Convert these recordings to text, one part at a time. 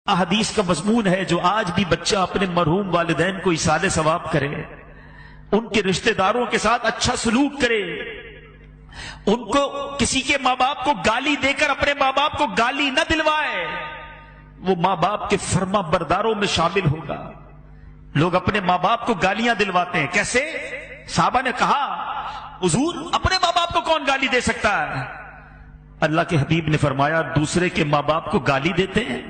احادیث کا مضمون ہے جو آج بھی بچہ اپنے مرحوم والدین کو ایصال ثواب کرے، ان کے رشتہ داروں کے ساتھ اچھا سلوک کرے، ان کو کسی کے ماں باپ کو گالی دے کر اپنے ماں باپ کو گالی نہ دلوائے، وہ ماں باپ کے فرما برداروں میں شامل ہوگا۔ لوگ اپنے ماں باپ کو گالیاں دلواتے ہیں، کیسے؟ صحابہ نے کہا حضور اپنے ماں باپ کو کون گالی دے سکتا ہے؟ اللہ کے حبیب نے فرمایا دوسرے کے ماں باپ کو گالی دیتے ہیں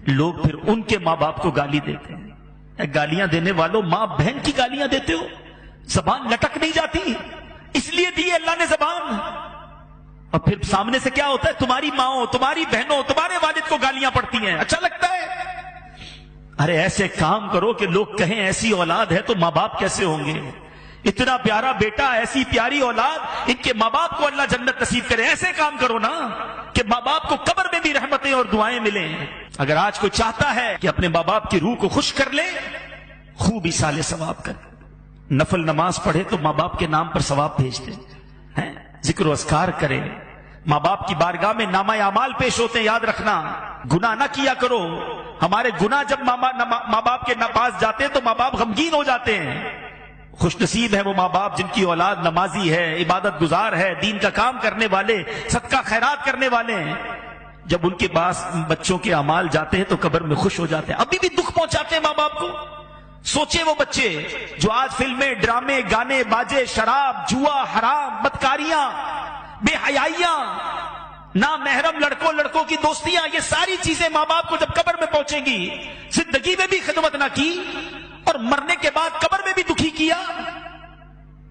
لوگ، پھر ان کے ماں باپ کو گالی دیتے ہیں۔ گالیاں دینے والوں ماں بہن کی گالیاں دیتے ہو، زبان لٹک نہیں جاتی؟ اس لیے دی اللہ نے زبان، اور پھر سامنے سے کیا ہوتا ہے؟ تمہاری ماں تمہاری بہنوں تمہارے والد کو گالیاں پڑتی ہیں، اچھا لگتا ہے؟ ارے ایسے کام کرو کہ لوگ کہیں ایسی اولاد ہے تو ماں باپ کیسے ہوں گے؟ اتنا پیارا بیٹا، ایسی پیاری اولاد، ان کے ماں باپ کو اللہ جنت نصیب کرے۔ ایسے کام کرو نا کہ ماں باپ کو قبر میں بھی رحمتیں اور دعائیں ملیں۔ اگر آج کوئی چاہتا ہے کہ اپنے ماں باپ کی روح کو خوش کر لے، خوب ایصال ثواب کر، نفل نماز پڑھے تو ماں باپ کے نام پر ثواب بھیج دے، ذکر و اذکار کرے، ماں باپ کی بارگاہ میں نامہ اعمال پیش ہوتے ہیں، یاد رکھنا گناہ نہ کیا کرو۔ ہمارے گناہ جب ماں باپ کے پاس جاتے ہیں تو ماں باپ غمگین ہو جاتے ہیں۔ خوش نصیب ہے وہ ماں باپ جن کی اولاد نمازی ہے، عبادت گزار ہے، دین کا کام کرنے والے، صدقہ خیرات کرنے والے ہیں۔ جب ان کے پاس بچوں کے اعمال جاتے ہیں تو قبر میں خوش ہو جاتے ہیں۔ ابھی بھی دکھ پہنچاتے ہیں ماں باپ کو۔ سوچے وہ بچے جو آج فلمیں، ڈرامے، گانے، باجے، شراب، جوا، حرام، بدکاریاں، بے حیائیاں، نامحرم لڑکوں کی دوستیاں، یہ ساری چیزیں ماں باپ کو جب قبر میں پہنچیں گی، زندگی میں بھی خدمت نہ کی اور مرنے کے بعد قبر میں بھی دکھی کیا۔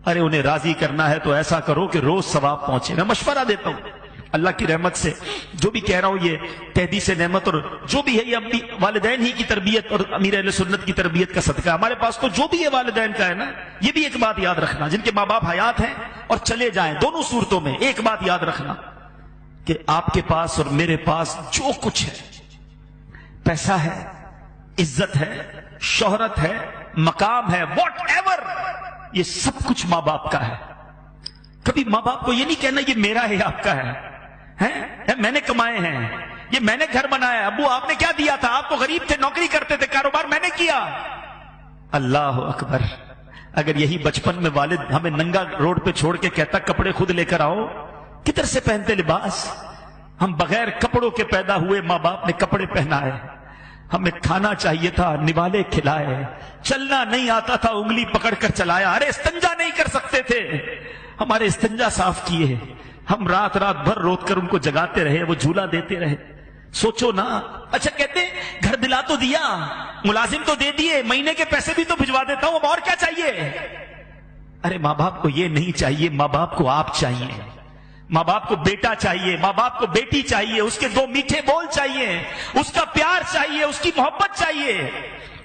ارے انہیں راضی کرنا ہے تو ایسا کرو کہ روز ثواب پہنچے۔ میں مشورہ دیتا ہوں اللہ کی رحمت سے، جو بھی کہہ رہا ہوں یہ تحدیث نعمت اور جو بھی ہے یہ اپنی والدین ہی کی تربیت اور امیر اہل سنت کی تربیت کا صدقہ ہے۔ ہمارے پاس تو جو بھی ہے والدین کا ہے نا، یہ بھی ایک بات یاد رکھنا، جن کے ماں باپ حیات ہیں اور چلے جائیں، دونوں صورتوں میں ایک بات یاد رکھنا کہ آپ کے پاس اور میرے پاس جو کچھ ہے، پیسہ ہے، عزت ہے، شہرت ہے، مقام ہے، واٹ ایور، یہ سب کچھ ماں باپ کا ہے۔ کبھی ماں باپ کو یہ نہیں کہنا یہ میرا ہے آپ کا ہے، میں نے کمائے ہیں، یہ میں نے گھر بنایا ہے، ابو آپ نے کیا دیا تھا؟ آپ تو غریب تھے، نوکری کرتے تھے، کاروبار میں نے کیا۔ اللہ اکبر! اگر یہی بچپن میں والد ہمیں ننگا روڈ پہ چھوڑ کے کہتا کپڑے خود لے کر آؤ، کدھر سے پہنتے لباس؟ ہم بغیر کپڑوں کے پیدا ہوئے، ماں باپ نے کپڑے پہنائے، ہمیں کھانا چاہیے تھا، نوالے کھلائے، چلنا نہیں آتا تھا، انگلی پکڑ کر چلایا، ارے استنجا نہیں کر سکتے تھے، ہمارے استنجا صاف کیے، ہم رات بھر روت کر ان کو جگاتے رہے، وہ جھولا دیتے رہے۔ سوچو نا، اچھا کہتے گھر دلا تو دیا، ملازم تو دے دیے، مہینے کے پیسے بھی تو بھجوا دیتا ہوں، اب اور کیا چاہیے؟ ارے ماں باپ کو یہ نہیں چاہیے، ماں باپ کو آپ چاہیے، ماں باپ کو بیٹا چاہیے، ماں باپ کو بیٹی چاہیے، اس کے دو میٹھے بول چاہیے، اس کا پیار چاہیے، اس کی محبت چاہیے۔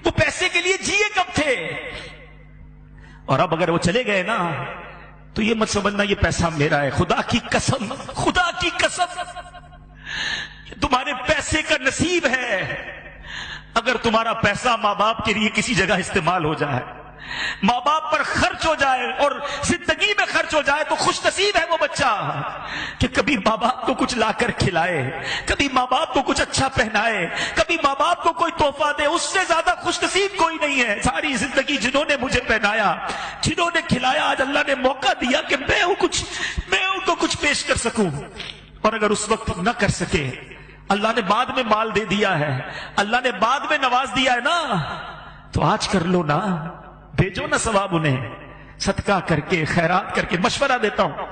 وہ پیسے کے لیے جیے کب تھے؟ اور اب اگر وہ چلے گئے نا تو یہ مت سمجھنا یہ پیسہ میرا ہے، خدا کی قسم، خدا کی قسم تمہارے پیسے کا نصیب ہے۔ اگر تمہارا پیسہ ماں باپ کے لیے کسی جگہ استعمال ہو جائے، ماں باپ پر خرچ ہو جائے اور زندگی میں خرچ ہو جائے، تو خوش نصیب ہے وہ بچہ کہ کبھی ماں باپ کو کچھ لا کر کھلائے، کبھی ماں باپ کو کچھ اچھا پہنائے، کبھی ماں باپ کو کوئی تحفہ دے۔ اس سے زیادہ خوش نصیب کوئی نہیں ہے۔ ساری زندگی جنہوں نے مجھے پہنایا، جنہوں نے کھلایا، آج اللہ نے موقع دیا کہ میں ان کو کچھ پیش کر سکوں، اور اگر اس وقت نہ کر سکے، اللہ نے بعد میں مال دے دیا ہے، اللہ نے بعد میں نواز دیا ہے نا، تو آج کر لو نا، بھیجو نا ثواب انہیں، صدقہ کر کے، خیرات کر کے۔ مشورہ دیتا ہوں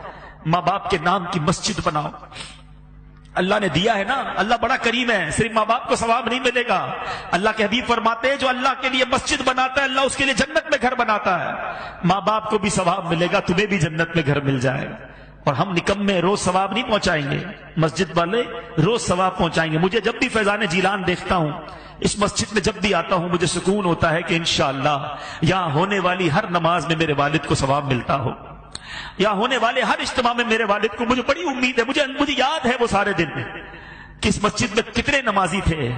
ماں باپ کے نام کی مسجد بناؤ، اللہ نے دیا ہے نا، اللہ بڑا کریم ہے، صرف ماں باپ کو ثواب نہیں ملے گا۔ اللہ کے حبیب فرماتے ہیں جو اللہ کے لیے مسجد بناتا ہے، اللہ اس کے لیے جنت میں گھر بناتا ہے۔ ماں باپ کو بھی ثواب ملے گا، تمہیں بھی جنت میں گھر مل جائے گا۔ اور ہم نکمے روز ثواب نہیں پہنچائیں گے، مسجد والے روز ثواب پہنچائیں گے۔ مجھے جب بھی فیضان جیلان دیکھتا ہوں، اس مسجد میں جب بھی آتا ہوں، مجھے سکون ہوتا ہے کہ انشاءاللہ یہاں ہونے والی ہر نماز میں میرے والد کو ثواب ملتا ہو، یہاں ہونے والے ہر اجتماع میں میرے والد کو، مجھے بڑی امید ہے، مجھے یاد ہے وہ سارے دن کہ اس مسجد میں کتنے نمازی تھے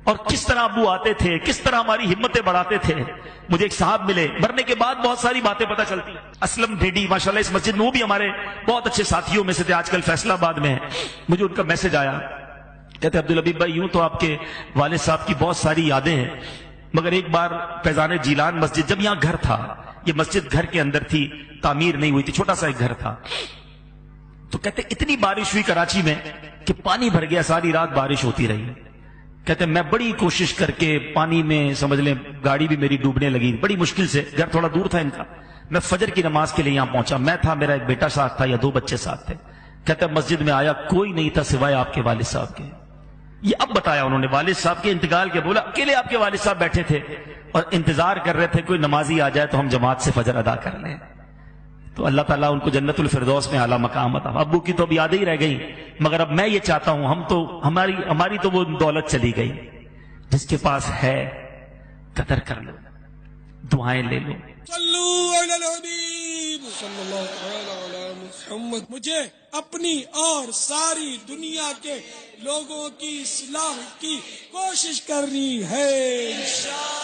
اور کس طرح ابو آتے تھے، کس طرح ہماری ہمتیں بڑھاتے تھے۔ مجھے ایک صاحب ملے، مرنے کے بعد بہت ساری باتیں پتہ چلتی، اسلم ڈیڈی ماشاءاللہ اس مسجد میں، وہ بھی ہمارے بہت اچھے ساتھیوں میں سے تھے، آج کل فیصلہ آباد میں ہیں۔ مجھے ان کا میسج آیا کہتے عبدالحبیب بھائی یوں تو آپ کے والد صاحب کی بہت ساری یادیں ہیں، مگر ایک بار فیضان جیلان مسجد، جب یہاں گھر تھا، یہ مسجد گھر کے اندر تھی، تعمیر نہیں ہوئی تھی، چھوٹا سا ایک گھر تھا، تو کہتے اتنی بارش ہوئی کراچی میں کہ پانی بھر گیا، ساری رات بارش ہوتی رہی۔ کہتے میں بڑی کوشش کر کے پانی میں سمجھ لیں گاڑی بھی میری ڈوبنے لگی، بڑی مشکل سے، گھر تھوڑا دور تھا ان کا، میں فجر کی نماز کے لیے یہاں پہنچا، میں تھا، میرا ایک بیٹا ساتھ تھا یا 2 بچے ساتھ تھے۔ کہتے مسجد میں آیا، کوئی نہیں تھا سوائے آپ کے والد صاحب کے۔ یہ اب بتایا انہوں نے والد صاحب کے انتقال کے، بولا اکیلے آپ کے والد صاحب بیٹھے تھے اور انتظار کر رہے تھے کوئی نمازی آ جائے تو ہم جماعت سے فجر ادا کر لیں۔ تو اللہ تعالیٰ ان کو جنت الفردوس میں اعلیٰ مقام عطا۔ ابو کی تو اب یادیں ہی رہ گئی، مگر اب میں یہ چاہتا ہوں، ہماری تو وہ دولت چلی گئی، جس کے پاس ہے قدر کر لو، دعائیں لے لو۔ صلو علی الحبیب صلی اللہ تعالی علی محمد۔ مجھے اپنی اور ساری دنیا کے لوگوں کی اصلاح کی کوشش کرنی ہے انشاءاللہ۔